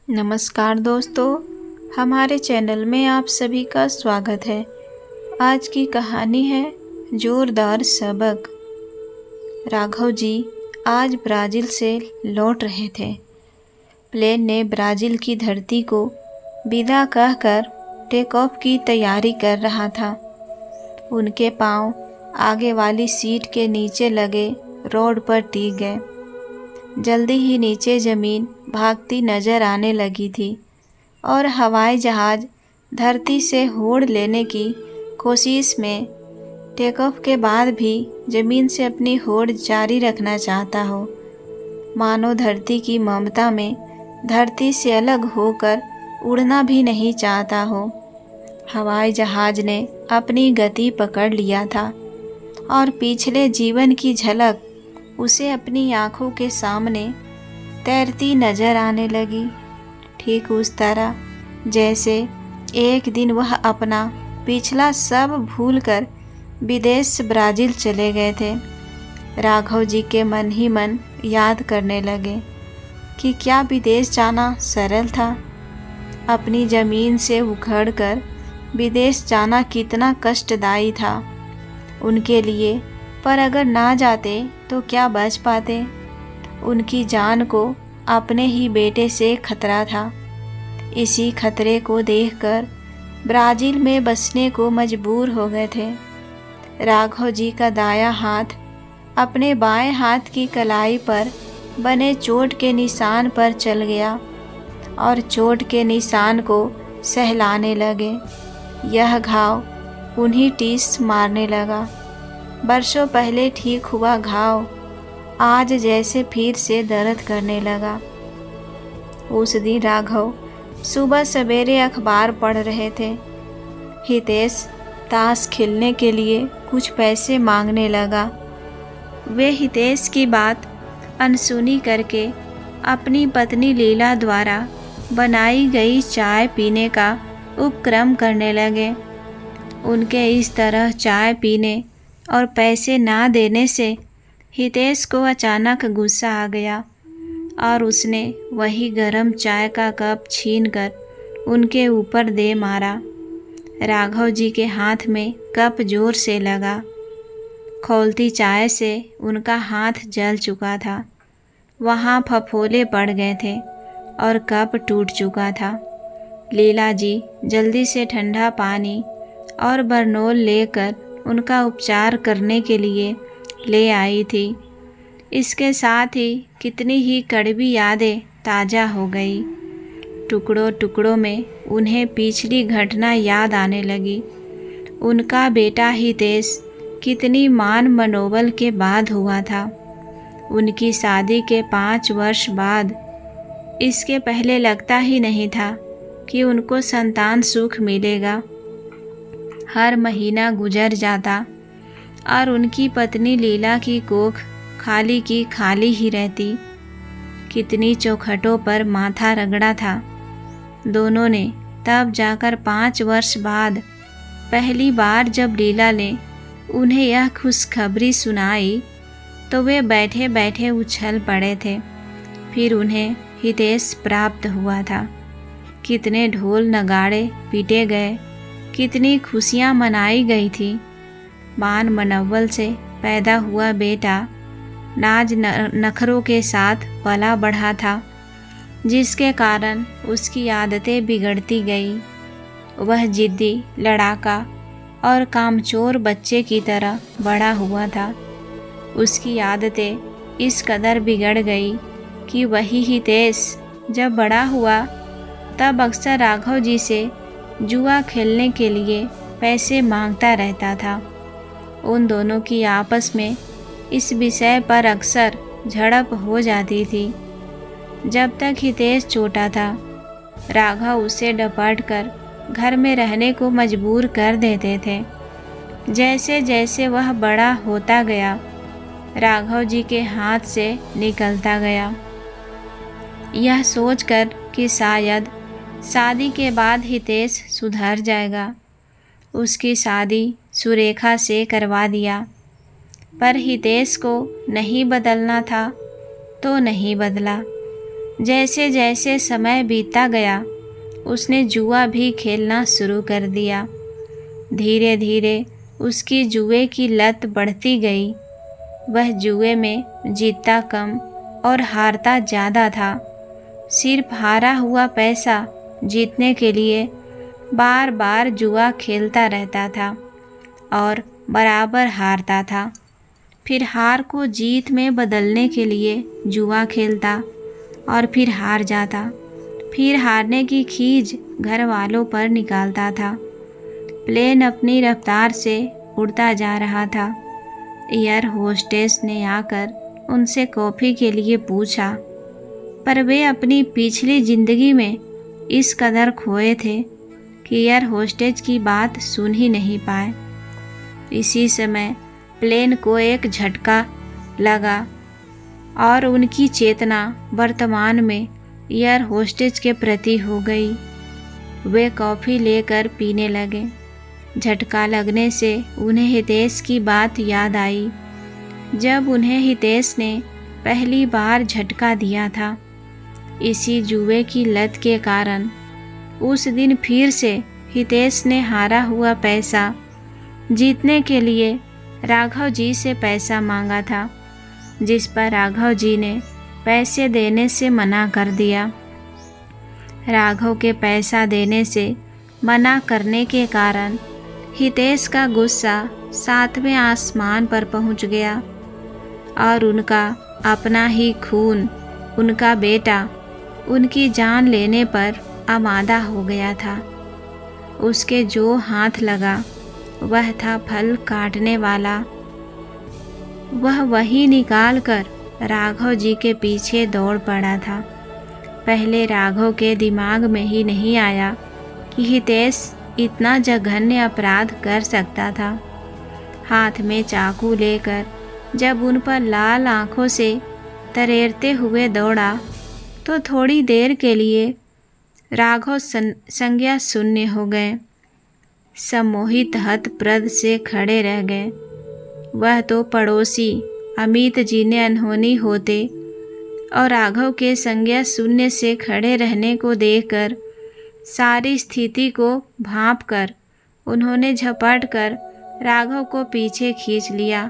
नमस्कार दोस्तों, हमारे चैनल में आप सभी का स्वागत है। आज की कहानी है जोरदार सबक। राघव जी आज ब्राज़ील से लौट रहे थे। प्लेन ने ब्राज़ील की धरती को विदा कहकर टेक ऑफ की तैयारी कर रहा था। उनके पांव आगे वाली सीट के नीचे लगे रोड पर टिक गए। जल्दी ही नीचे ज़मीन भागती नज़र आने लगी थी और हवाई जहाज़ धरती से होड़ लेने की कोशिश में टेक ऑफ के बाद भी ज़मीन से अपनी होड़ जारी रखना चाहता हो, मानो धरती की ममता में धरती से अलग होकर उड़ना भी नहीं चाहता हो। हवाई जहाज़ ने अपनी गति पकड़ लिया था और पिछले जीवन की झलक उसे अपनी आँखों के सामने तैरती नज़र आने लगी, ठीक उस तरह जैसे एक दिन वह अपना पिछला सब भूलकर विदेश ब्राज़ील चले गए थे। राघव जी के मन ही मन याद करने लगे कि क्या विदेश जाना सरल था। अपनी ज़मीन से उखड़कर विदेश जाना कितना कष्टदायी था उनके लिए, पर अगर ना जाते तो क्या बच पाते। उनकी जान को अपने ही बेटे से खतरा था। इसी खतरे को देखकर ब्राज़ील में बसने को मजबूर हो गए थे। राघव जी का दायां हाथ अपने बाएं हाथ की कलाई पर बने चोट के निशान पर चल गया और चोट के निशान को सहलाने लगे। यह घाव उन्हीं टीस मारने लगा। बरसों पहले ठीक हुआ घाव आज जैसे फिर से दर्द करने लगा। उस दिन राघव सुबह सवेरे अखबार पढ़ रहे थे। हितेश ताश खेलने के लिए कुछ पैसे मांगने लगा। वे हितेश की बात अनसुनी करके अपनी पत्नी लीला द्वारा बनाई गई चाय पीने का उपक्रम करने लगे। उनके इस तरह चाय पीने और पैसे ना देने से हितेश को अचानक गुस्सा आ गया और उसने वही गरम चाय का कप छीनकर उनके ऊपर दे मारा। राघव जी के हाथ में कप जोर से लगा। खौलती चाय से उनका हाथ जल चुका था। वहाँ फफोले पड़ गए थे और कप टूट चुका था। लीला जी जल्दी से ठंडा पानी और बरनोल लेकर उनका उपचार करने के लिए ले आई थी। इसके साथ ही कितनी ही कड़वी यादें ताज़ा हो गई। टुकड़ों टुकड़ों में उन्हें पिछली घटना याद आने लगी। उनका बेटा हितेश कितनी मान मनोबल के बाद हुआ था। उनकी शादी के 5 वर्ष बाद। इसके पहले लगता ही नहीं था कि उनको संतान सुख मिलेगा। हर महीना गुजर जाता और उनकी पत्नी लीला की कोख खाली की खाली ही रहती। कितनी चौखटों पर माथा रगड़ा था दोनों ने। तब जाकर 5 वर्ष बाद पहली बार जब लीला ने उन्हें यह खुशखबरी सुनाई तो वे बैठे बैठे उछल पड़े थे। फिर उन्हें हितेश प्राप्त हुआ था। कितने ढोल नगाड़े पीटे गए, कितनी खुशियाँ मनाई गई थी। मान मनव्वल से पैदा हुआ बेटा नाज नखरों के साथ पला बढ़ा था, जिसके कारण उसकी आदतें बिगड़ती गई। वह जिद्दी, लड़ाका और कामचोर बच्चे की तरह बड़ा हुआ था। उसकी आदतें इस कदर बिगड़ गई कि वही हितेश जब बड़ा हुआ तब अक्सर राघव जी से जुआ खेलने के लिए पैसे मांगता रहता था। उन दोनों की आपस में इस विषय पर अक्सर झड़प हो जाती थी। जब तक हितेश छोटा था, राघव उसे डपट कर घर में रहने को मजबूर कर देते थे। जैसे जैसे वह बड़ा होता गया, राघव जी के हाथ से निकलता गया। यह सोचकर कि शायद शादी के बाद हितेश सुधर जाएगा, उसकी शादी सुरेखा से करवा दिया। पर हितेश को नहीं बदलना था तो नहीं बदला। जैसे जैसे समय बीतता गया उसने जुआ भी खेलना शुरू कर दिया। धीरे धीरे उसकी जुए की लत बढ़ती गई। वह जुए में जीतता कम और हारता ज़्यादा था। सिर्फ हारा हुआ पैसा जीतने के लिए बार बार जुआ खेलता रहता था और बराबर हारता था। फिर हार को जीत में बदलने के लिए जुआ खेलता और फिर हार जाता। फिर हारने की खीज घर वालों पर निकालता था। प्लेन अपनी रफ्तार से उड़ता जा रहा था। एयर होस्टेस ने आकर उनसे कॉफ़ी के लिए पूछा, पर वे अपनी पिछली ज़िंदगी में इस कदर खोए थे कि एयर होस्टेस की बात सुन ही नहीं पाए। इसी समय प्लेन को एक झटका लगा और उनकी चेतना वर्तमान में एयर होस्टेस के प्रति हो गई। वे कॉफ़ी लेकर पीने लगे। झटका लगने से उन्हें हितेश की बात याद आई, जब उन्हें हितेश ने पहली बार झटका दिया था। इसी जुए की लत के कारण उस दिन फिर से हितेश ने हारा हुआ पैसा जीतने के लिए राघव जी से पैसा मांगा था, जिस पर राघव जी ने पैसे देने से मना कर दिया। राघव के पैसा देने से मना करने के कारण हितेश का गुस्सा 7वें आसमान पर पहुंच गया और उनका अपना ही खून, उनका बेटा, उनकी जान लेने पर आमादा हो गया था। उसके जो हाथ लगा वह था फल काटने वाला। वह वही निकाल कर राघव जी के पीछे दौड़ पड़ा था। पहले राघव के दिमाग में ही नहीं आया कि हितेश इतना जघन्य अपराध कर सकता था। हाथ में चाकू लेकर जब उन पर लाल आंखों से तरेरते हुए दौड़ा तो थोड़ी देर के लिए राघव संज्ञा शून्य हो गए। सम्मोहित हतप्रद से खड़े रह गए। वह तो पड़ोसी अमित जी ने अनहोनी होते और राघव के संज्ञा शून्य से खड़े रहने को देखकर सारी स्थिति को भांप कर उन्होंने झपट कर राघव को पीछे खींच लिया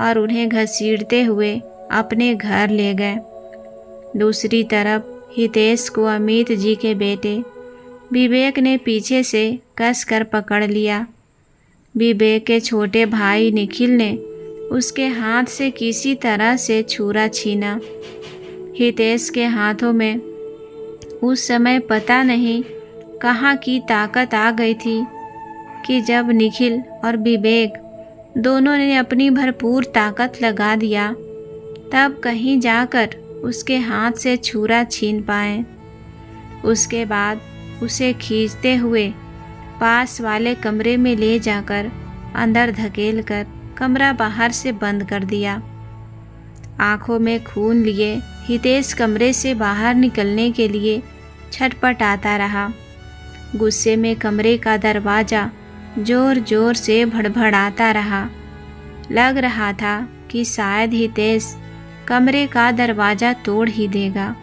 और उन्हें घसीटते हुए अपने घर ले गए। दूसरी तरफ हितेश को अमित जी के बेटे विवेक ने पीछे से कस कर पकड़ लिया। विवेक के छोटे भाई निखिल ने उसके हाथ से किसी तरह से छुरा छीना। हितेश के हाथों में उस समय पता नहीं कहाँ की ताकत आ गई थी कि जब निखिल और विवेक दोनों ने अपनी भरपूर ताकत लगा दिया तब कहीं जाकर उसके हाथ से छुरा छीन पाए। उसके बाद उसे खींचते हुए पास वाले कमरे में ले जाकर अंदर धकेल कर कमरा बाहर से बंद कर दिया। आंखों में खून लिए हितेश कमरे से बाहर निकलने के लिए छटपटाता रहा। गुस्से में कमरे का दरवाज़ा जोर जोर से भड़भड़ाता रहा। लग रहा था कि शायद हितेश कमरे का दरवाज़ा तोड़ ही देगा।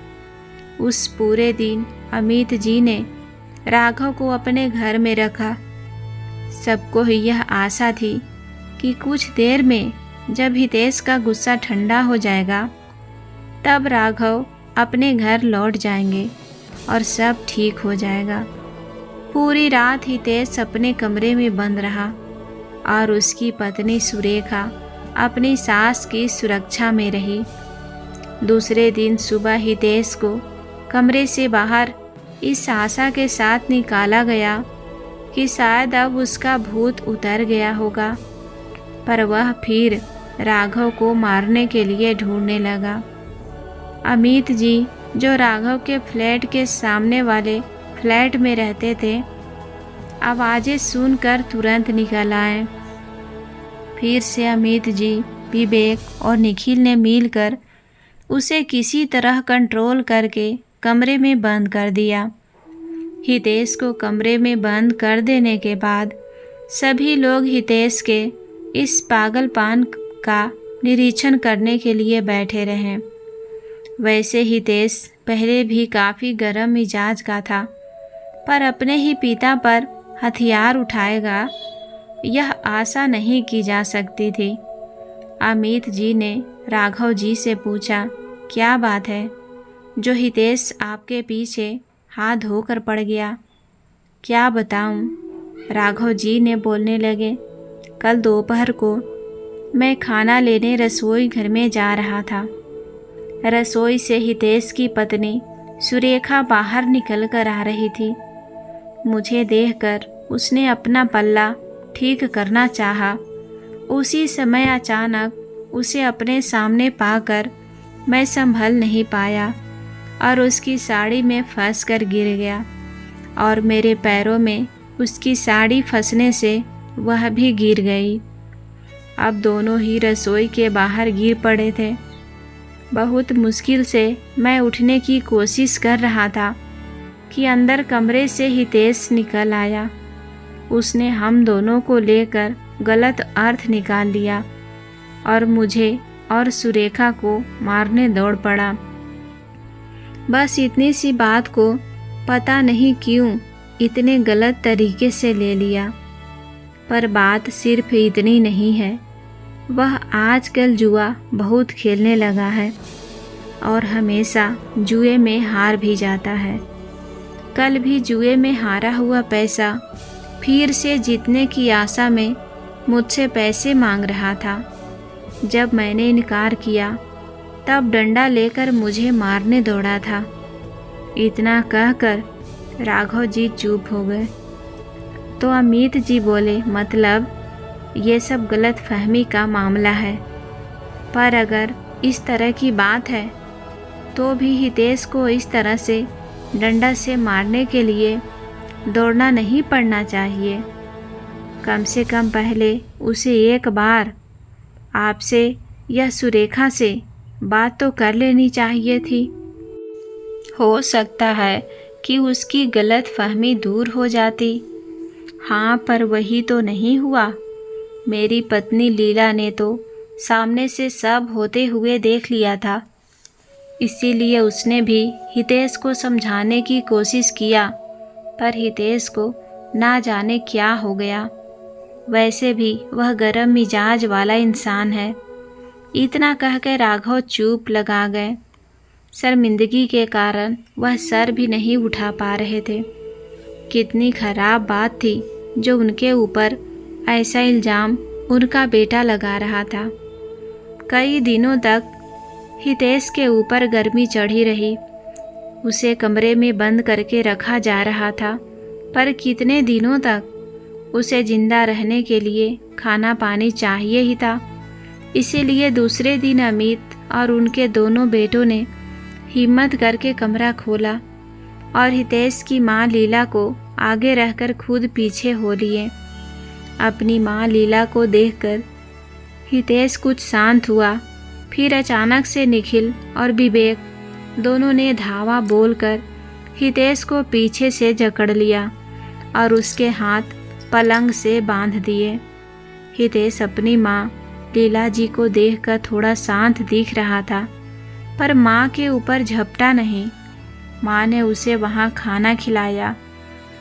उस पूरे दिन अमित जी ने राघव को अपने घर में रखा। सबको यह आशा थी कि कुछ देर में जब हितेश का गुस्सा ठंडा हो जाएगा तब राघव अपने घर लौट जाएंगे और सब ठीक हो जाएगा। पूरी रात हितेश अपने कमरे में बंद रहा और उसकी पत्नी सुरेखा अपनी सास की सुरक्षा में रही। दूसरे दिन सुबह हितेश को कमरे से बाहर इस आशा के साथ निकाला गया कि शायद अब उसका भूत उतर गया होगा, पर वह फिर राघव को मारने के लिए ढूंढने लगा। अमित जी जो राघव के फ्लैट के सामने वाले फ्लैट में रहते थे, आवाज़ें सुनकर तुरंत निकल आए। फिर से अमित जी, विवेक और निखिल ने मिलकर उसे किसी तरह कंट्रोल करके कमरे में बंद कर दिया। हितेश को कमरे में बंद कर देने के बाद सभी लोग हितेश के इस पागलपन का निरीक्षण करने के लिए बैठे रहे। वैसे हितेश पहले भी काफ़ी गर्म मिजाज का था, पर अपने ही पिता पर हथियार उठाएगा यह आशा नहीं की जा सकती थी। अमित जी ने राघव जी से पूछा, क्या बात है जो हितेश आपके पीछे हाथ धोकर पड़ गया? क्या बताऊं? राघव जी ने बोलने लगे, कल दोपहर को मैं खाना लेने रसोई घर में जा रहा था। रसोई से हितेश की पत्नी सुरेखा बाहर निकल कर आ रही थी। मुझे देखकर उसने अपना पल्ला ठीक करना चाहा। उसी समय अचानक उसे अपने सामने पाकर मैं संभल नहीं पाया और उसकी साड़ी में फंस कर गिर गया और मेरे पैरों में उसकी साड़ी फंसने से वह भी गिर गई। अब दोनों ही रसोई के बाहर गिर पड़े थे। बहुत मुश्किल से मैं उठने की कोशिश कर रहा था कि अंदर कमरे से हितेश निकल आया। उसने हम दोनों को लेकर गलत अर्थ निकाल लिया और मुझे और सुरेखा को मारने दौड़ पड़ा। बस इतनी सी बात को पता नहीं क्यों इतने गलत तरीके से ले लिया। पर बात सिर्फ इतनी नहीं है, वह आजकल जुआ बहुत खेलने लगा है और हमेशा जुए में हार भी जाता है। कल भी जुए में हारा हुआ पैसा फिर से जीतने की आशा में मुझसे पैसे मांग रहा था। जब मैंने इनकार किया तब डंडा लेकर मुझे मारने दौड़ा था। इतना कहकर राघव जी चुप हो गए। तो अमित जी बोले, मतलब ये सब गलत फहमी का मामला है, पर अगर इस तरह की बात है तो भी हितेश को इस तरह से डंडा से मारने के लिए दौड़ना नहीं पड़ना चाहिए। कम से कम पहले उसे एक बार आपसे या सुरेखा से बात तो कर लेनी चाहिए थी। हो सकता है कि उसकी गलत फहमी दूर हो जाती। हाँ, पर वही तो नहीं हुआ। मेरी पत्नी लीला ने तो सामने से सब होते हुए देख लिया था, इसीलिए उसने भी हितेश को समझाने की कोशिश किया, पर हितेश को ना जाने क्या हो गया। वैसे भी वह गरम मिजाज वाला इंसान है। इतना कहकर राघव चुप लगा गए। शर्मिंदगी के कारण वह सर भी नहीं उठा पा रहे थे। कितनी खराब बात थी जो उनके ऊपर ऐसा इल्ज़ाम उनका बेटा लगा रहा था। कई दिनों तक हितेश के ऊपर गर्मी चढ़ी रही। उसे कमरे में बंद करके रखा जा रहा था, पर कितने दिनों तक? उसे जिंदा रहने के लिए खाना पानी चाहिए ही था। इसीलिए दूसरे दिन अमित और उनके दोनों बेटों ने हिम्मत करके कमरा खोला और हितेश की माँ लीला को आगे रहकर खुद पीछे हो लिए। अपनी माँ लीला को देखकर हितेश कुछ शांत हुआ। फिर अचानक से निखिल और विवेक दोनों ने धावा बोलकर हितेश को पीछे से जकड़ लिया और उसके हाथ पलंग से बांध दिए। हितेश अपनी माँ लीला जी को देखकर थोड़ा शांत दिख रहा था, पर माँ के ऊपर झपटा नहीं। माँ ने उसे वहाँ खाना खिलाया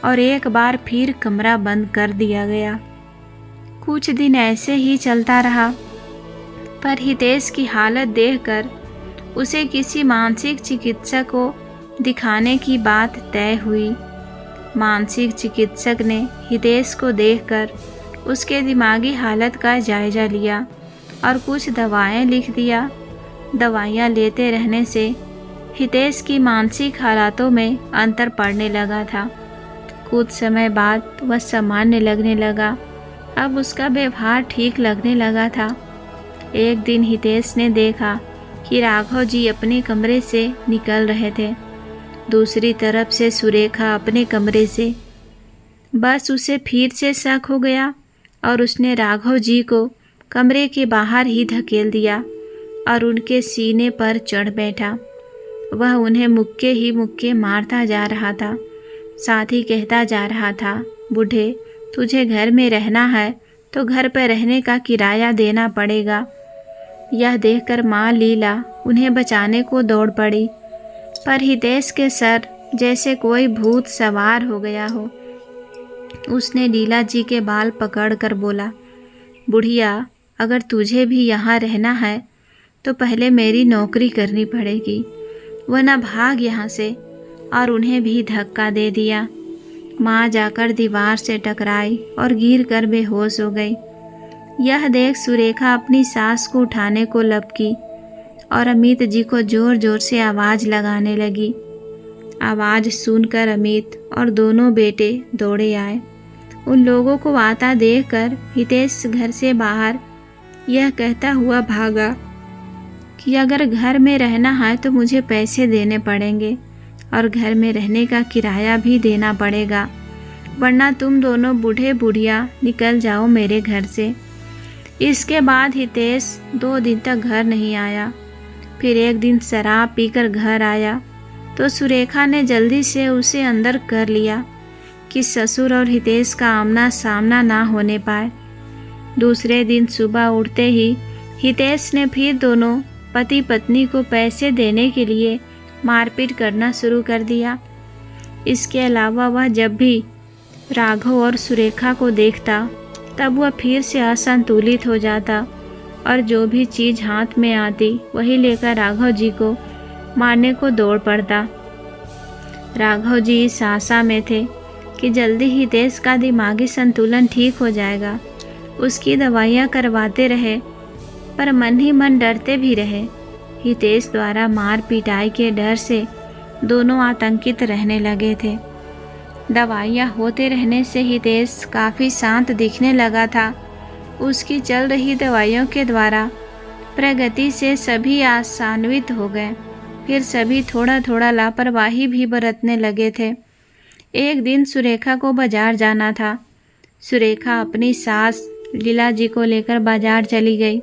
और एक बार फिर कमरा बंद कर दिया गया। कुछ दिन ऐसे ही चलता रहा, पर हितेश की हालत देखकर उसे किसी मानसिक चिकित्सक को दिखाने की बात तय हुई। मानसिक चिकित्सक ने हितेश को देखकर उसके दिमागी हालत का जायजा लिया और कुछ दवाएं लिख दिया। दवाइयां लेते रहने से हितेश की मानसिक हालातों में अंतर पड़ने लगा था। कुछ समय बाद वह सामान्य लगने लगा। अब उसका व्यवहार ठीक लगने लगा था। एक दिन हितेश ने देखा कि राघव जी अपने कमरे से निकल रहे थे, दूसरी तरफ से सुरेखा अपने कमरे से। बस उसे फिर से शक हो गया और उसने राघव जी को कमरे के बाहर ही धकेल दिया और उनके सीने पर चढ़ बैठा। वह उन्हें मुक्के ही मुक्के मारता जा रहा था, साथ ही कहता जा रहा था, बूढ़े, तुझे घर में रहना है तो घर पर रहने का किराया देना पड़ेगा। यह देखकर माँ लीला उन्हें बचाने को दौड़ पड़ी, पर हितेश के सर जैसे कोई भूत सवार हो गया हो। उसने लीला जी के बाल पकड़कर बोला, बुढ़िया, अगर तुझे भी यहाँ रहना है तो पहले मेरी नौकरी करनी पड़ेगी, वरना भाग यहाँ से। और उन्हें भी धक्का दे दिया। माँ जाकर दीवार से टकराई और गिरकर बेहोश हो गई। यह देख सुरेखा अपनी सास को उठाने को लपकी और अमित जी को जोर जोर से आवाज़ लगाने लगी। आवाज़ सुनकर अमित और दोनों बेटे दौड़े आए। उन लोगों को आता देखकर हितेश घर से बाहर यह कहता हुआ भागा कि अगर घर में रहना है तो मुझे पैसे देने पड़ेंगे और घर में रहने का किराया भी देना पड़ेगा, वरना तुम दोनों बूढ़े बुढ़िया निकल जाओ मेरे घर से। इसके बाद हितेश 2 दिन तक घर नहीं आया। फिर एक दिन शराब पीकर घर आया तो सुरेखा ने जल्दी से उसे अंदर कर लिया कि ससुर और हितेश का आमना सामना ना होने पाए। दूसरे दिन सुबह उठते ही हितेश ने फिर दोनों पति पत्नी को पैसे देने के लिए मारपीट करना शुरू कर दिया। इसके अलावा वह जब भी राघव और सुरेखा को देखता तब वह फिर से असंतुलित हो जाता और जो भी चीज़ हाथ में आती वही लेकर राघव जी को मारने को दौड़ पड़ता। राघव जी इस आशा में थे कि जल्दी ही हितेश का दिमागी संतुलन ठीक हो जाएगा। उसकी दवाइयाँ करवाते रहे, पर मन ही मन डरते भी रहे। हितेश द्वारा मार पिटाई के डर से दोनों आतंकित रहने लगे थे। दवाइयाँ होते रहने से हितेश काफ़ी शांत दिखने लगा था। उसकी चल रही दवाइयों के द्वारा प्रगति से सभी आशान्वित हो गए। फिर सभी थोड़ा थोड़ा लापरवाही भी बरतने लगे थे। एक दिन सुरेखा को बाजार जाना था। सुरेखा अपनी सास लीला जी को लेकर बाजार चली गई।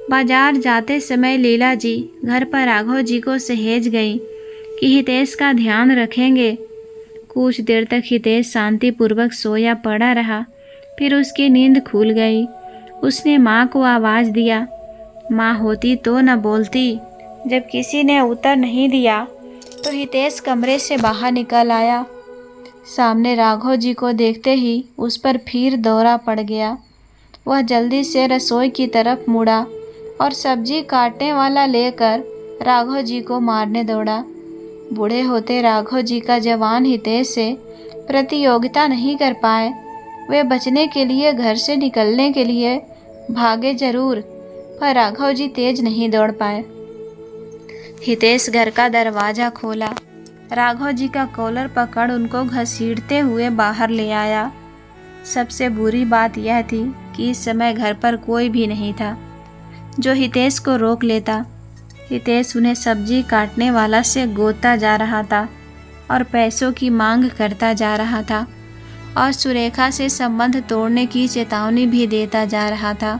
बाजार जाते समय लीला जी घर पर राघव जी को सहेज गई कि हितेश का ध्यान रखेंगे। कुछ देर तक हितेश शांतिपूर्वक सोया पड़ा रहा, फिर उसकी नींद खुल गई। उसने माँ को आवाज़ दिया। माँ होती तो न बोलती। जब किसी ने उत्तर नहीं दिया तो हितेश कमरे से बाहर निकल आया। सामने राघव जी को देखते ही उस पर फिर दौरा पड़ गया। वह जल्दी से रसोई की तरफ मुड़ा और सब्जी काटने वाला लेकर राघव जी को मारने दौड़ा। बूढ़े होते राघव जी का जवान हितेश से प्रतियोगिता नहीं कर पाए। वे बचने के लिए घर से निकलने के लिए भागे जरूर, पर राघव जी तेज नहीं दौड़ पाए। हितेश घर का दरवाज़ा खोला। राघव जी का कॉलर पकड़ उनको घसीटते हुए बाहर ले आया। सबसे बुरी बात यह थी कि इस समय घर पर कोई भी नहीं था जो हितेश को रोक लेता। हितेश उन्हें सब्जी काटने वाला से गोता जा रहा था और पैसों की मांग करता जा रहा था और सुरेखा से संबंध तोड़ने की चेतावनी भी देता जा रहा था।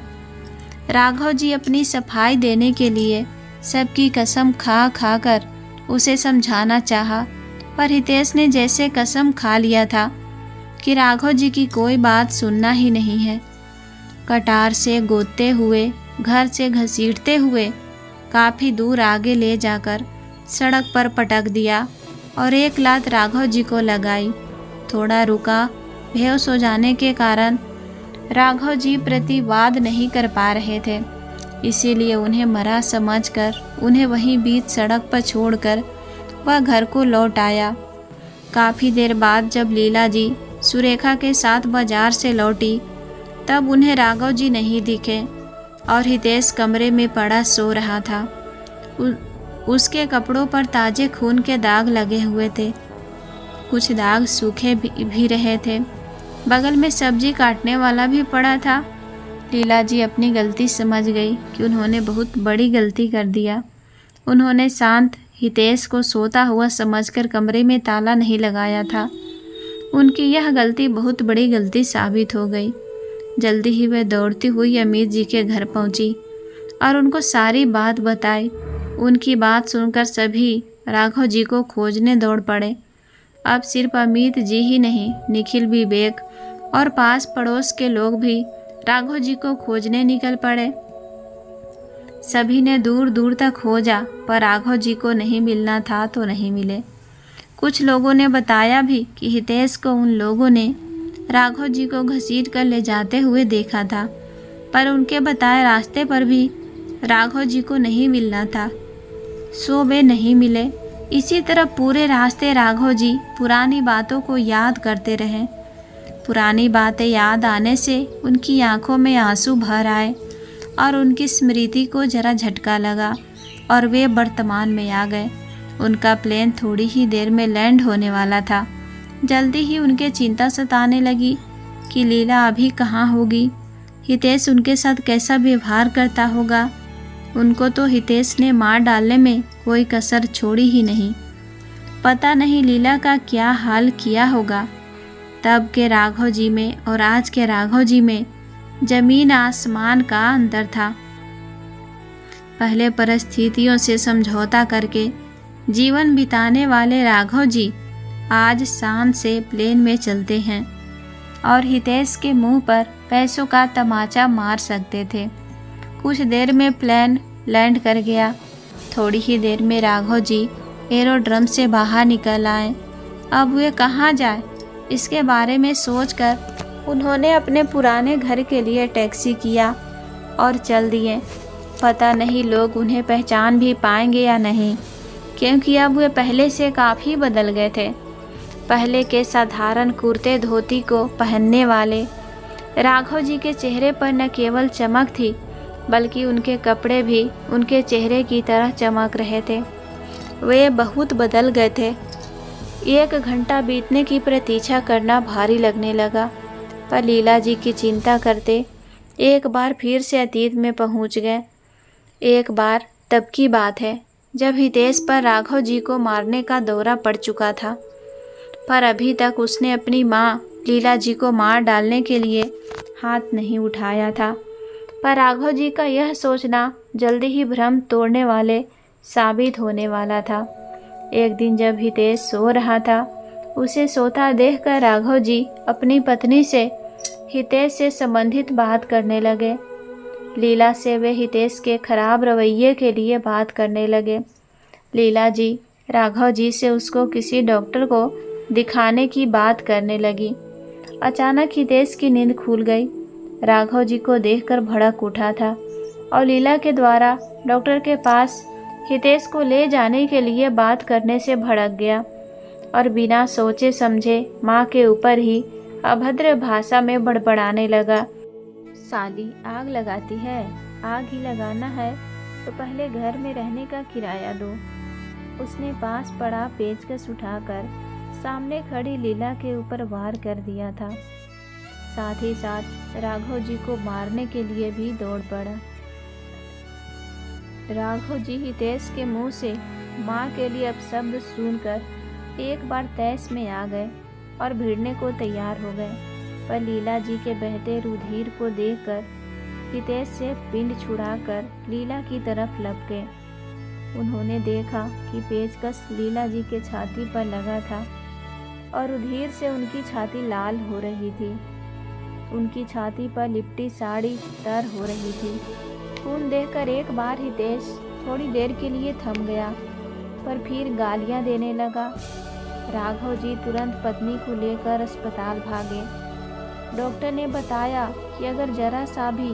राघव जी अपनी सफाई देने के लिए सबकी कसम खा खा कर उसे समझाना चाहा, पर हितेश ने जैसे कसम खा लिया था कि राघव जी की कोई बात सुनना ही नहीं है। कटार से गोदते हुए, घर से घसीटते हुए काफ़ी दूर आगे ले जाकर सड़क पर पटक दिया और एक लात राघव जी को लगाई। थोड़ा रुका। बेहोश हो जाने के कारण राघव जी प्रतिवाद नहीं कर पा रहे थे, इसीलिए उन्हें मरा समझकर उन्हें वहीं बीच सड़क पर छोड़कर वह घर को लौट आया। काफ़ी देर बाद जब लीला जी सुरेखा के साथ बाजार से लौटी तब उन्हें राघव जी नहीं दिखे और हितेश कमरे में पड़ा सो रहा था। उसके कपड़ों पर ताजे खून के दाग लगे हुए थे, कुछ दाग सूखे भी रहे थे। बगल में सब्जी काटने वाला भी पड़ा था। लीला जी अपनी गलती समझ गई कि उन्होंने बहुत बड़ी गलती कर दिया। उन्होंने शांत हितेश को सोता हुआ समझकर कमरे में ताला नहीं लगाया था। उनकी यह गलती बहुत बड़ी गलती साबित हो गई। जल्दी ही वह दौड़ती हुई अमित जी के घर पहुंची और उनको सारी बात बताई। उनकी बात सुनकर सभी राघव जी को खोजने दौड़ पड़े। अब सिर्फ अमित जी ही नहीं, निखिल, विवेक और पास पड़ोस के लोग भी राघव जी को खोजने निकल पड़े। सभी ने दूर दूर तक खोजा, पर राघव जी को नहीं मिलना था तो नहीं मिले। कुछ लोगों ने बताया भी कि हितेश को उन लोगों ने राघव जी को घसीट कर ले जाते हुए देखा था, पर उनके बताए रास्ते पर भी राघव जी को नहीं मिलना था, सो वे नहीं मिले। इसी तरह पूरे रास्ते राघव जी पुरानी बातों को याद करते रहे। पुरानी बातें याद आने से उनकी आंखों में आंसू भर आए और उनकी स्मृति को जरा झटका लगा और वे वर्तमान में आ गए। उनका प्लेन थोड़ी ही देर में लैंड होने वाला था। जल्दी ही उनके चिंता सताने लगी कि लीला अभी कहाँ होगी, हितेश उनके साथ कैसा व्यवहार करता होगा। उनको तो हितेश ने मार डालने में कोई कसर छोड़ी ही नहीं। पता नहीं लीला का क्या हाल किया होगा। तब के राघव जी में और आज के राघव जी में जमीन आसमान का अंतर था। पहले परिस्थितियों से समझौता करके जीवन बिताने वाले राघव जी आज शान से प्लेन में चलते हैं और हितेश के मुंह पर पैसों का तमाचा मार सकते थे। कुछ देर में प्लेन लैंड कर गया। थोड़ी ही देर में राघव जी एरोड्रम से बाहर निकल आए। अब वे कहाँ जाए, इसके बारे में सोचकर उन्होंने अपने पुराने घर के लिए टैक्सी किया और चल दिए। पता नहीं लोग उन्हें पहचान भी पाएंगे या नहीं, क्योंकि अब वे पहले से काफ़ी बदल गए थे। पहले के साधारण कुर्ते धोती को पहनने वाले राघव जी के चेहरे पर न केवल चमक थी, बल्कि उनके कपड़े भी उनके चेहरे की तरह चमक रहे थे। वे बहुत बदल गए थे। 1 घंटा बीतने की प्रतीक्षा करना भारी लगने लगा, पर लीला जी की चिंता करते एक बार फिर से अतीत में पहुंच गए। एक बार तब की बात है जब हितेश पर राघव जी को मारने का दौरा पड़ चुका था, पर अभी तक उसने अपनी माँ लीला जी को मार डालने के लिए हाथ नहीं उठाया था। पर राघव जी का यह सोचना जल्दी ही भ्रम तोड़ने वाले साबित होने वाला था। एक दिन जब हितेश सो रहा था, उसे सोता देखकर राघव जी अपनी पत्नी से हितेश से संबंधित बात करने लगे। लीला से वे हितेश के खराब रवैये के लिए बात करने लगे। लीला जी राघव जी से उसको किसी डॉक्टर को दिखाने की बात करने लगी। अचानक हितेश की नींद खुल गई। राघव जी को देखकर भड़क उठा था और लीला के द्वारा डॉक्टर के पास हितेश को ले जाने के लिए बात करने से भड़क गया और बिना सोचे समझे माँ के ऊपर ही अभद्र भाषा में बड़बड़ाने लगा। साली आग लगाती है, आग ही लगाना है तो पहले घर में रहने का किराया दो। उसने पास पड़ा पेचकस उठाकर सामने खड़ी लीला के ऊपर वार कर दिया था। साथ ही साथ राघव जी को मारने के लिए भी दौड़ पड़ा। राघव जी हितेश के मुंह से माँ के लिए अपशब्द सुनकर एक बार तैश में आ गए और भिड़ने को तैयार हो गए, पर लीला जी के बहते रुधिर को देखकर हितेश से पिंड छुड़ाकर लीला की तरफ लपके। उन्होंने देखा कि पेचकस लीला जी के छाती पर लगा था और रुधिर से उनकी छाती लाल हो रही थी। उनकी छाती पर लिपटी साड़ी तर हो रही थी। खून देखकर एक बार हितेश थोड़ी देर के लिए थम गया, पर फिर गालियां देने लगा। राघव जी तुरंत पत्नी को लेकर अस्पताल भागे। डॉक्टर ने बताया कि अगर जरा सा भी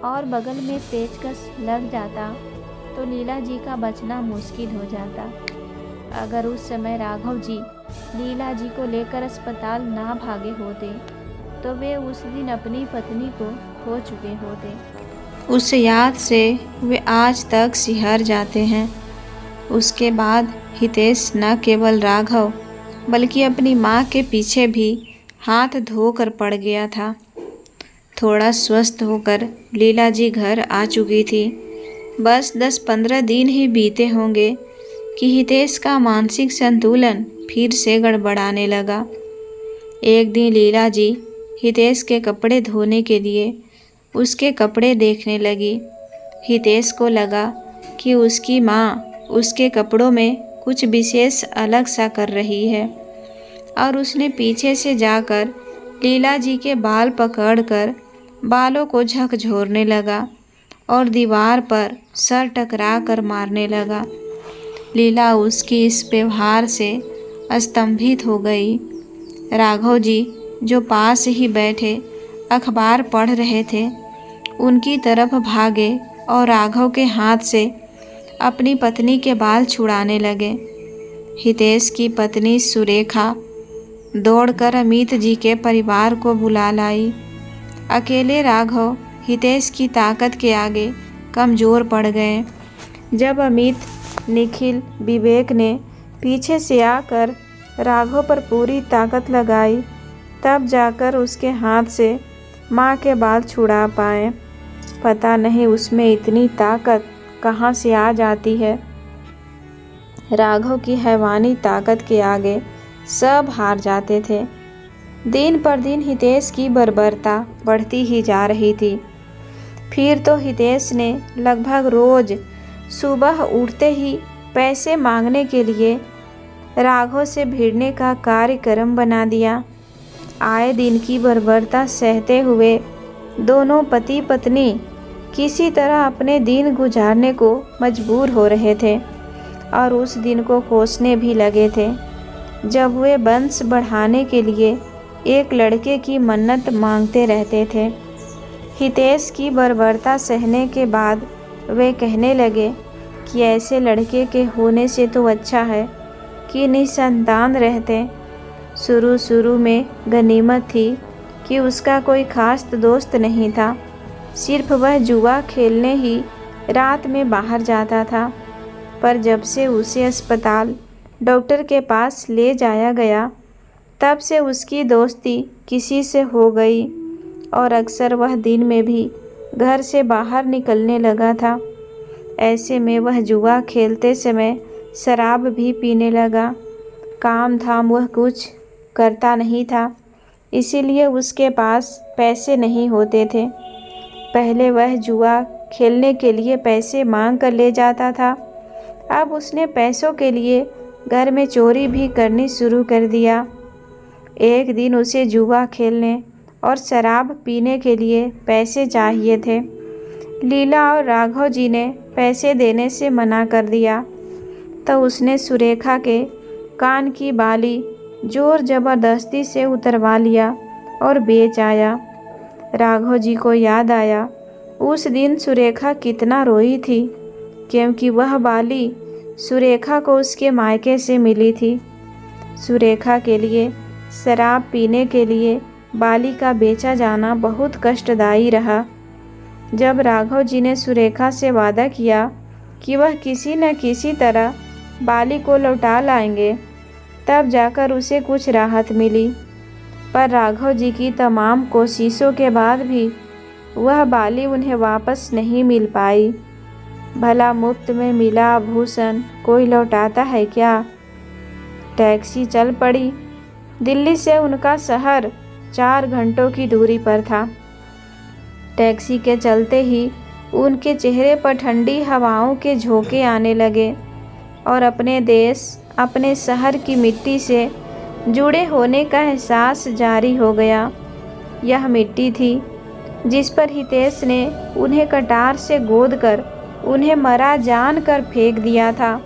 और बगल में पेचकस लग जाता तो लीला जी का बचना मुश्किल हो जाता। अगर उस समय राघव जी लीला जी को लेकर अस्पताल ना भागे होते तो वे उस दिन अपनी पत्नी को खो चुके होते। उस याद से वे आज तक सिहर जाते हैं। उसके बाद हितेश न केवल राघव बल्कि अपनी माँ के पीछे भी हाथ धोकर पड़ गया था। थोड़ा स्वस्थ होकर लीला जी घर आ चुकी थी। बस 10-15 दिन ही बीते होंगे कि हितेश का मानसिक संतुलन फिर से गड़बड़ाने लगा। एक दिन लीला जी हितेश के कपड़े धोने के लिए उसके कपड़े देखने लगी। हितेश को लगा कि उसकी माँ उसके कपड़ों में कुछ विशेष अलग सा कर रही है और उसने पीछे से जाकर लीला जी के बाल पकड़कर बालों को झकझोरने लगा और दीवार पर सर टकरा कर मारने लगा। लीला उसकी इस व्यवहार से स्तंभित हो गई। राघव जी जो पास ही बैठे अखबार पढ़ रहे थे, उनकी तरफ भागे और राघव के हाथ से अपनी पत्नी के बाल छुड़ाने लगे। हितेश की पत्नी सुरेखा दौड़कर अमित जी के परिवार को बुला लाई। अकेले राघव हितेश की ताकत के आगे कमज़ोर पड़ गए। जब अमित, निखिल, विवेक ने पीछे से आकर राघव पर पूरी ताकत लगाई, तब जाकर उसके हाथ से माँ के बाल छुड़ा पाए। पता नहीं उसमें इतनी ताकत कहाँ से आ जाती है। राघव की हैवानी ताकत के आगे सब हार जाते थे। दिन पर दिन हितेश की बर्बरता बढ़ती ही जा रही थी। फिर तो हितेश ने लगभग रोज सुबह उठते ही पैसे मांगने के लिए राघव से भिड़ने का कार्यक्रम बना दिया। आए दिन की बर्बरता सहते हुए दोनों पति पत्नी किसी तरह अपने दिन गुजारने को मजबूर हो रहे थे और उस दिन को कोसने भी लगे थे जब वे वंश बढ़ाने के लिए एक लड़के की मन्नत मांगते रहते थे। हितेश की बर्बरता सहने के बाद वे कहने लगे कि ऐसे लड़के के होने से तो अच्छा है कि निसंतान रहते। शुरू में गनीमत थी कि उसका कोई खास दोस्त नहीं था, सिर्फ वह जुआ खेलने ही रात में बाहर जाता था। पर जब से उसे अस्पताल डॉक्टर के पास ले जाया गया, तब से उसकी दोस्ती किसी से हो गई और अक्सर वह दिन में भी घर से बाहर निकलने लगा था। ऐसे में वह जुआ खेलते समय शराब भी पीने लगा। काम धाम वह कुछ करता नहीं था, इसीलिए उसके पास पैसे नहीं होते थे। पहले वह जुआ खेलने के लिए पैसे मांग कर ले जाता था, अब उसने पैसों के लिए घर में चोरी भी करनी शुरू कर दिया। एक दिन उसे जुआ खेलने और शराब पीने के लिए पैसे चाहिए थे। लीला और राघव जी ने पैसे देने से मना कर दिया, तो उसने सुरेखा के कान की बाली जोर ज़बरदस्ती से उतरवा लिया और बेच आया। राघव जी को याद आया उस दिन सुरेखा कितना रोई थी, क्योंकि वह बाली सुरेखा को उसके मायके से मिली थी। सुरेखा के लिए शराब पीने के लिए बाली का बेचा जाना बहुत कष्टदायी रहा। जब राघव जी ने सुरेखा से वादा किया कि वह किसी न किसी तरह बाली को लौटा लाएंगे, तब जाकर उसे कुछ राहत मिली। पर राघव जी की तमाम कोशिशों के बाद भी वह बाली उन्हें वापस नहीं मिल पाई। भला मुफ्त में मिला आभूषण कोई लौटाता है क्या? टैक्सी चल पड़ी। दिल्ली से उनका शहर 4 घंटों की दूरी पर था। टैक्सी के चलते ही उनके चेहरे पर ठंडी हवाओं के झोंके आने लगे और अपने देश, अपने शहर की मिट्टी से जुड़े होने का एहसास जारी हो गया। यह मिट्टी थी जिस पर हितेश ने उन्हें कटार से गोदकर उन्हें मरा जान कर फेंक दिया था।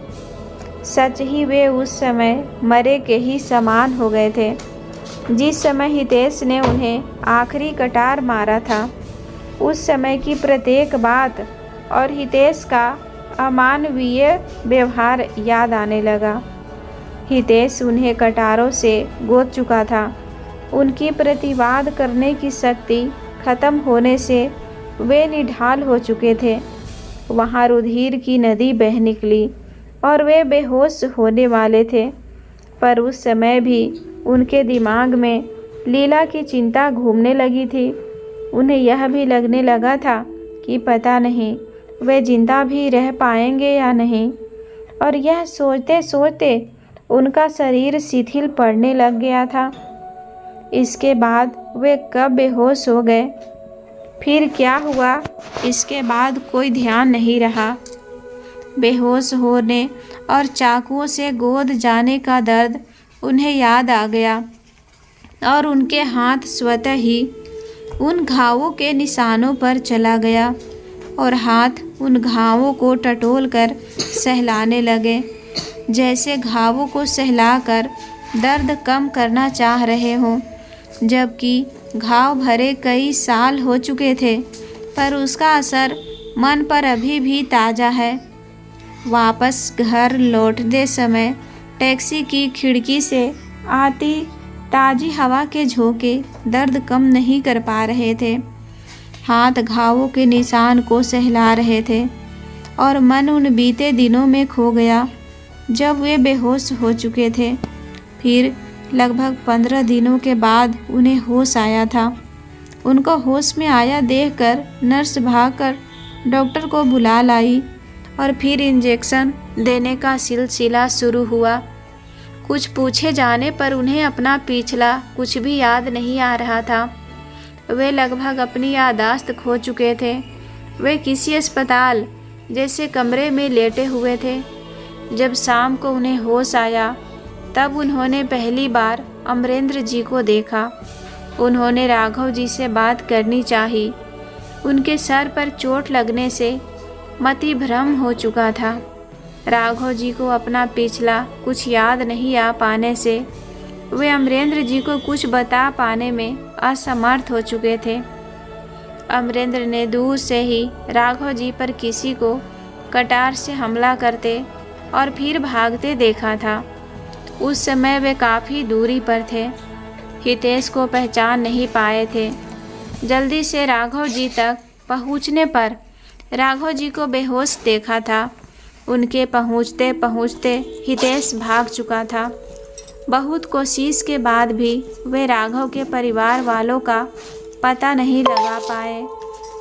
सच ही वे उस समय मरे के ही समान हो गए थे जिस समय हितेश ने उन्हें आखिरी कटार मारा था। उस समय की प्रत्येक बात और हितेश का अमानवीय व्यवहार याद आने लगा। हितेश उन्हें कटारों से गोद चुका था। उनकी प्रतिवाद करने की शक्ति खत्म होने से वे निढाल हो चुके थे। वहाँ रुधिर की नदी बह निकली और वे बेहोश होने वाले थे। पर उस समय भी उनके दिमाग में लीला की चिंता घूमने लगी थी। उन्हें यह भी लगने लगा था कि पता नहीं वे जिंदा भी रह पाएंगे या नहीं। और यह सोचते सोचते उनका शरीर शिथिल पड़ने लग गया था। इसके बाद वे कब बेहोश हो गए, फिर क्या हुआ, इसके बाद कोई ध्यान नहीं रहा। बेहोश होने और चाकुओं से गोद जाने का दर्द उन्हें याद आ गया और उनके हाथ स्वतः ही उन घावों के निशानों पर चला गया और हाथ उन घावों को टटोलकर सहलाने लगे, जैसे घावों को सहलाकर दर्द कम करना चाह रहे हों। जबकि घाव भरे कई साल हो चुके थे, पर उसका असर मन पर अभी भी ताज़ा है। वापस घर लौटते समय टैक्सी की खिड़की से आती ताज़ी हवा के झोंके दर्द कम नहीं कर पा रहे थे। हाथ घावों के निशान को सहला रहे थे और मन उन बीते दिनों में खो गया जब वे बेहोश हो चुके थे। फिर लगभग 15 दिनों के बाद उन्हें होश आया था। उनको होश में आया देखकर नर्स भागकर डॉक्टर को बुला लाई और फिर इंजेक्शन देने का सिलसिला शुरू हुआ। कुछ पूछे जाने पर उन्हें अपना पिछला कुछ भी याद नहीं आ रहा था। वे लगभग अपनी याददाश्त खो चुके थे। वे किसी अस्पताल जैसे कमरे में लेटे हुए थे। जब शाम को उन्हें होश आया तब उन्होंने पहली बार अमरेंद्र जी को देखा। उन्होंने राघव जी से बात करनी चाही। उनके सर पर चोट लगने से मति भ्रम हो चुका था। राघव जी को अपना पिछला कुछ याद नहीं आ पाने से वे अमरेंद्र जी को कुछ बता पाने में असमर्थ हो चुके थे। अमरेंद्र ने दूर से ही राघव जी पर किसी को कटार से हमला करते और फिर भागते देखा था। उस समय वे काफ़ी दूरी पर थे। हितेश को पहचान नहीं पाए थे। जल्दी से राघव जी तक पहुंचने पर राघव जी को बेहोश देखा था। उनके पहुंचते पहुंचते हितेश भाग चुका था। बहुत कोशिश के बाद भी वे राघव के परिवार वालों का पता नहीं लगा पाए।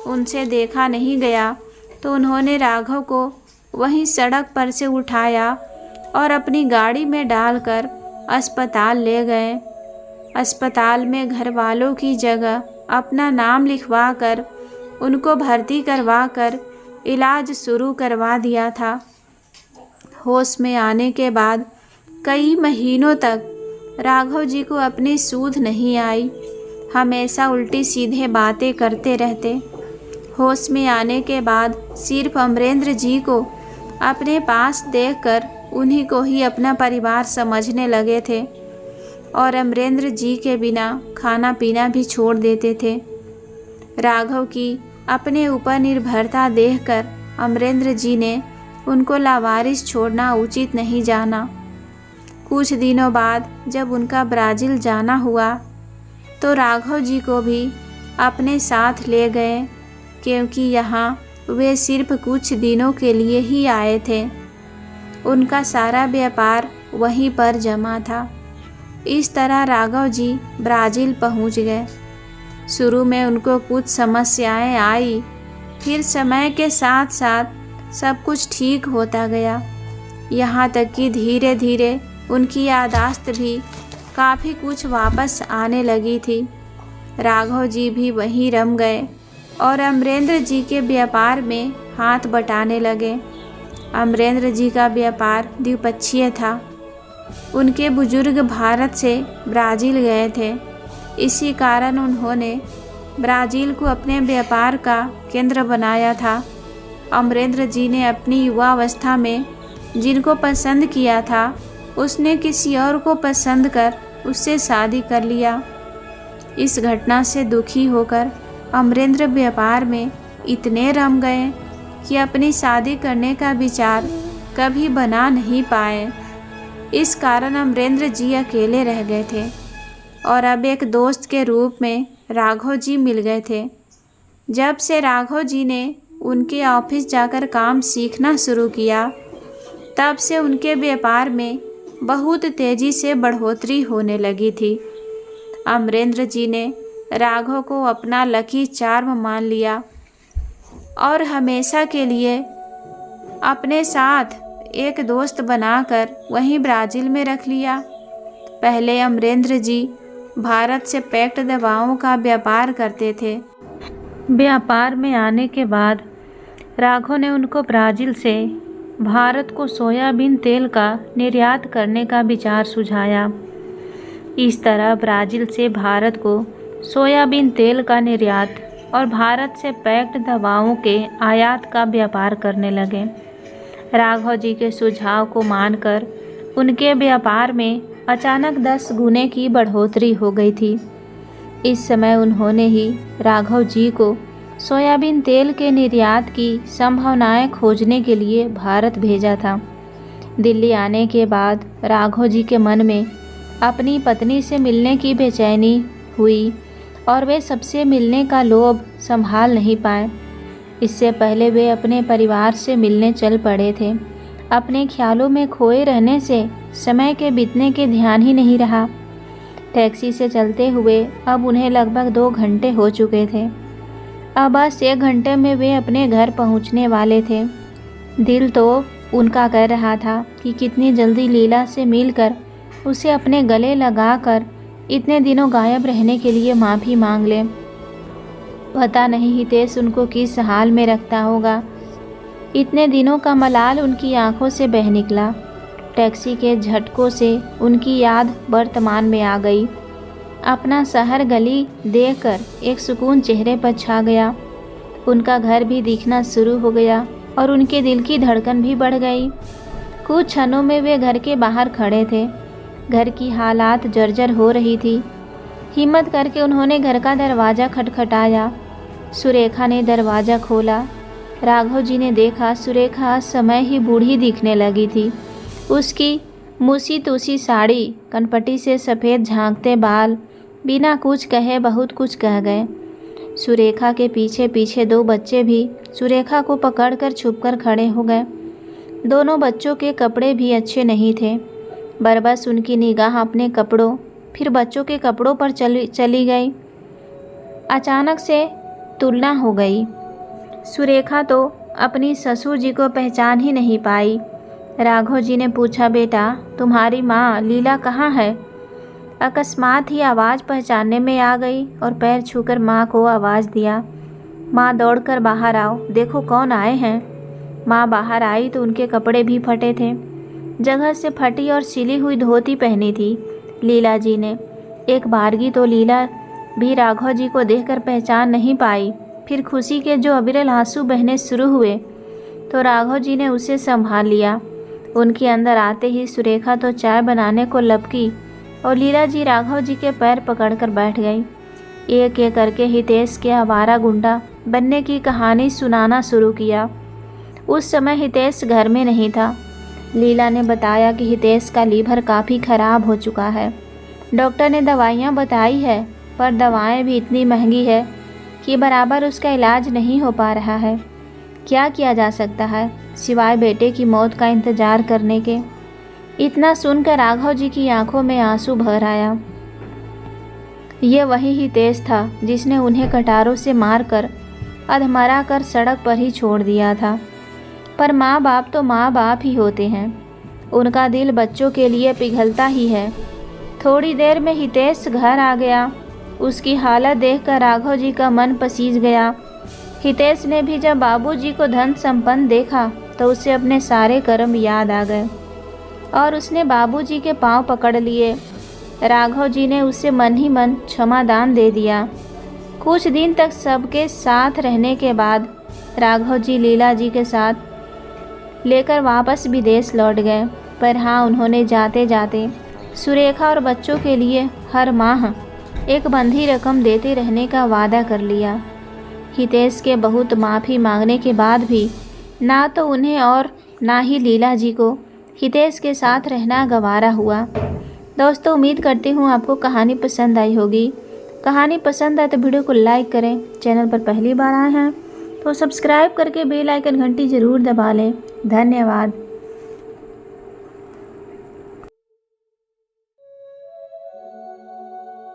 उनसे देखा नहीं गया तो उन्होंने राघव को वहीं सड़क पर से उठाया और अपनी गाड़ी में डालकर अस्पताल ले गए। अस्पताल में घर वालों की जगह अपना नाम लिखवा कर उनको भर्ती करवा कर इलाज शुरू करवा दिया था। होश में आने के बाद कई महीनों तक राघव जी को अपनी सूध नहीं आई। हमेशा उल्टी सीधे बातें करते रहते। होश में आने के बाद सिर्फ अमरेंद्र जी को अपने पास देखकर उन्हीं को ही अपना परिवार समझने लगे थे और अमरेंद्र जी के बिना खाना पीना भी छोड़ देते थे। राघव की अपने ऊपर निर्भरता देखकर अमरेंद्र जी ने उनको लावारिस छोड़ना उचित नहीं जाना। कुछ दिनों बाद जब उनका ब्राज़ील जाना हुआ तो राघव जी को भी अपने साथ ले गए, क्योंकि यहाँ वे सिर्फ कुछ दिनों के लिए ही आए थे। उनका सारा व्यापार वहीं पर जमा था। इस तरह राघव जी ब्राज़ील पहुँच गए। शुरू में उनको कुछ समस्याएं आई, फिर समय के साथ साथ सब कुछ ठीक होता गया। यहाँ तक कि धीरे धीरे उनकी याददाश्त भी काफ़ी कुछ वापस आने लगी थी। राघव जी भी वहीं रम गए और अमरेंद्र जी के व्यापार में हाथ बटाने लगे। अमरेंद्र जी का व्यापार द्विपक्षीय था। उनके बुजुर्ग भारत से ब्राज़ील गए थे। इसी कारण उन्होंने ब्राज़ील को अपने व्यापार का केंद्र बनाया था। अमरेंद्र जी ने अपनी युवावस्था में जिनको पसंद किया था उसने किसी और को पसंद कर उससे शादी कर लिया। इस घटना से दुखी होकर अमरेंद्र व्यापार में इतने रम गए कि अपनी शादी करने का विचार कभी बना नहीं पाए। इस कारण अमरेंद्र जी अकेले रह गए थे और अब एक दोस्त के रूप में राघव जी मिल गए थे। जब से राघव जी ने उनके ऑफिस जाकर काम सीखना शुरू किया, तब से उनके व्यापार में बहुत तेज़ी से बढ़ोतरी होने लगी थी। अमरेंद्र जी ने राघव को अपना लकी चार्म मान लिया और हमेशा के लिए अपने साथ एक दोस्त बनाकर वहीं ब्राज़ील में रख लिया। पहले अमरेंद्र जी भारत से पैक्ड दवाओं का व्यापार करते थे। व्यापार में आने के बाद राघव ने उनको ब्राज़ील से भारत को सोयाबीन तेल का निर्यात करने का विचार सुझाया। इस तरह ब्राज़ील से भारत को सोयाबीन तेल का निर्यात और भारत से पैक्ड दवाओं के आयात का व्यापार करने लगे। राघव जी के सुझाव को मानकर उनके व्यापार में अचानक 10 गुने की बढ़ोतरी हो गई थी। इस समय उन्होंने ही राघव जी को सोयाबीन तेल के निर्यात की संभावनाएं खोजने के लिए भारत भेजा था। दिल्ली आने के बाद राघव जी के मन में अपनी पत्नी से मिलने की बेचैनी हुई और वे सबसे मिलने का लोभ संभाल नहीं पाए। इससे पहले वे अपने परिवार से मिलने चल पड़े थे। अपने ख्यालों में खोए रहने से समय के बीतने के ध्यान ही नहीं रहा। टैक्सी से चलते हुए अब उन्हें लगभग 2 घंटे हो चुके थे। अब बस 1 घंटे में वे अपने घर पहुंचने वाले थे। दिल तो उनका कह रहा था कि कितनी जल्दी लीला से मिलकर उसे अपने गले लगाकर इतने दिनों गायब रहने के लिए माफ़ी मांग ले। पता नहीं हितेश उनको किस हाल में रखता होगा। इतने दिनों का मलाल उनकी आंखों से बह निकला। टैक्सी के झटकों से उनकी याद वर्तमान में आ गई। अपना शहर गली देखकर एक सुकून चेहरे पर छा गया। उनका घर भी दिखना शुरू हो गया और उनके दिल की धड़कन भी बढ़ गई। कुछ क्षणों में वे घर के बाहर खड़े थे। घर की हालात जर्जर हो रही थी। हिम्मत करके उन्होंने घर का दरवाज़ा खटखटाया। सुरेखा ने दरवाज़ा खोला। राघव जी ने देखा सुरेखा समय ही बूढ़ी दिखने लगी थी। उसकी मूसी तूसी साड़ी, कनपटी से सफ़ेद झांकते बाल बिना कुछ कहे बहुत कुछ कह गए। सुरेखा के पीछे पीछे 2 बच्चे भी सुरेखा को पकड़कर छुपकर खड़े हो गए। दोनों बच्चों के कपड़े भी अच्छे नहीं थे। बरबस उनकी निगाह अपने कपड़ों फिर बच्चों के कपड़ों पर चली गई। अचानक से तुलना हो गई। सुरेखा तो अपनी ससुर जी को पहचान ही नहीं पाई। राघव जी ने पूछा, बेटा तुम्हारी माँ लीला कहाँ है? अकस्मात ही आवाज़ पहचानने में आ गई और पैर छूकर माँ को आवाज़ दिया। माँ दौड़कर बाहर आओ, देखो कौन आए हैं। माँ बाहर आई तो उनके कपड़े भी फटे थे। जगह से फटी और सिली हुई धोती पहनी थी लीला जी ने। एक बारगी तो लीला भी राघव जी को देखकर पहचान नहीं पाई। फिर खुशी के जो अविरल आंसू बहने शुरू हुए तो राघव जी ने उसे संभाल लिया। उनके अंदर आते ही सुरेखा तो चाय बनाने को लपकी और लीला जी राघव जी के पैर पकड़कर बैठ गई। एक एक करके हितेश के आवारा गुंडा बनने की कहानी सुनाना शुरू किया। उस समय हितेश घर में नहीं था। लीला ने बताया कि हितेश का लीवर काफ़ी ख़राब हो चुका है। डॉक्टर ने दवाइयाँ बताई है पर दवाएं भी इतनी महंगी है कि बराबर उसका इलाज नहीं हो पा रहा है। क्या किया जा सकता है सिवाय बेटे की मौत का इंतज़ार करने के। इतना सुनकर राघव जी की आंखों में आंसू भर आया। ये वही हितेश था जिसने उन्हें कटारों से मारकर अधमरा कर सड़क पर ही छोड़ दिया था। पर माँ बाप तो माँ बाप ही होते हैं। उनका दिल बच्चों के लिए पिघलता ही है। थोड़ी देर में हितेश घर आ गया। उसकी हालत देखकर राघव जी का मन पसीज गया। हितेश ने भी जब बाबूजी को धन संपन्न देखा तो उसे अपने सारे कर्म याद आ गए और उसने बाबूजी के पांव पकड़ लिए। राघव जी ने उसे मन ही मन क्षमादान दे दिया। कुछ दिन तक सबके साथ रहने के बाद राघव जी लीला जी के साथ लेकर वापस विदेश लौट गए। पर हाँ, उन्होंने जाते जाते सुरेखा और बच्चों के लिए हर माह एक बंधी रकम देते रहने का वादा कर लिया। हितेश के बहुत माफ़ी मांगने के बाद भी ना तो उन्हें और ना ही लीला जी को हितेश के साथ रहना गवारा हुआ। दोस्तों, उम्मीद करती हूँ आपको कहानी पसंद आई होगी। कहानी पसंद आए तो वीडियो को लाइक करें। चैनल पर पहली बार आए हैं तो सब्सक्राइब करके बेल आइकन घंटी ज़रूर दबा लें। धन्यवाद।